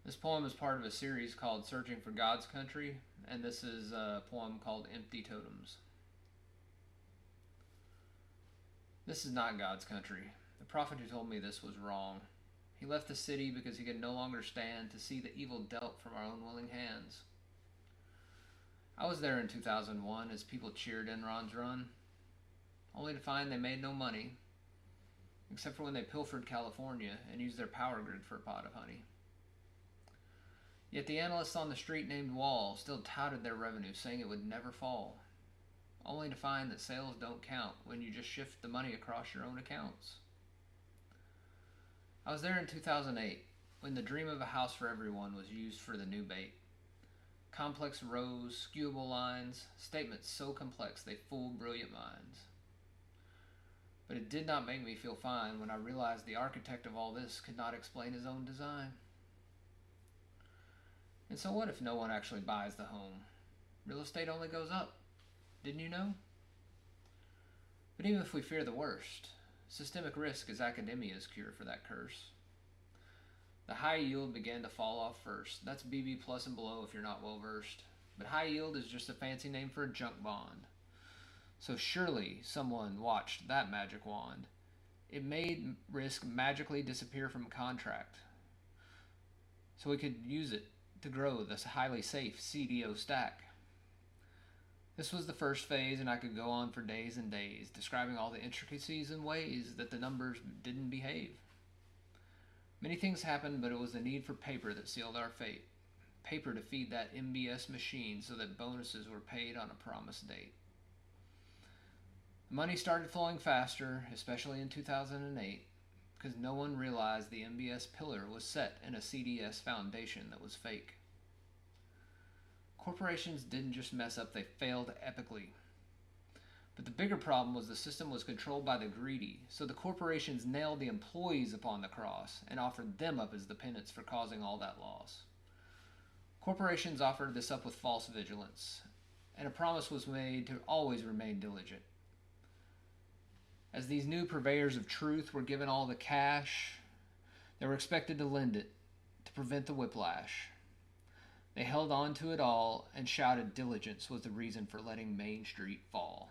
This poem is part of a series called Searching for God's Country, and this is a poem called Empty Totems. This is not God's country. The prophet who told me this was wrong. He left the city because he could no longer stand to see the evil dealt from our unwilling hands. I was there in 2001 as people cheered Enron's run, only to find they made no money, except for when they pilfered California and used their power grid for a pot of honey. Yet the analysts on the street named Wall still touted their revenue, saying it would never fall, only to find that sales don't count when you just shift the money across your own accounts. I was there in 2008 when the dream of a house for everyone was used for the new bait. Complex rows, skewable lines, statements so complex they fool brilliant minds. But it did not make me feel fine when I realized the architect of all this could not explain his own design. And so what if no one actually buys the home? Real estate only goes up. Didn't you know? But even if we fear the worst, systemic risk is academia's cure for that curse. The high yield began to fall off first. That's BB plus and below if you're not well versed. But high yield is just a fancy name for a junk bond. So surely someone watched that magic wand. It made risk magically disappear from a contract, so we could use it to grow this highly safe CDO stack. This was the first phase, and I could go on for days and days, describing all the intricacies and ways that the numbers didn't behave. Many things happened, but it was the need for paper that sealed our fate. Paper to feed that MBS machine so that bonuses were paid on a promised date. The money started flowing faster, especially in 2008, because no one realized the MBS pillar was set in a CDS foundation that was fake. Corporations didn't just mess up, they failed epically. But the bigger problem was the system was controlled by the greedy, so the corporations nailed the employees upon the cross and offered them up as the penance for causing all that loss. Corporations offered this up with false vigilance, and a promise was made to always remain diligent. As these new purveyors of truth were given all the cash, they were expected to lend it to prevent the whiplash. They held on to it all and shouted diligence was the reason for letting Main Street fall.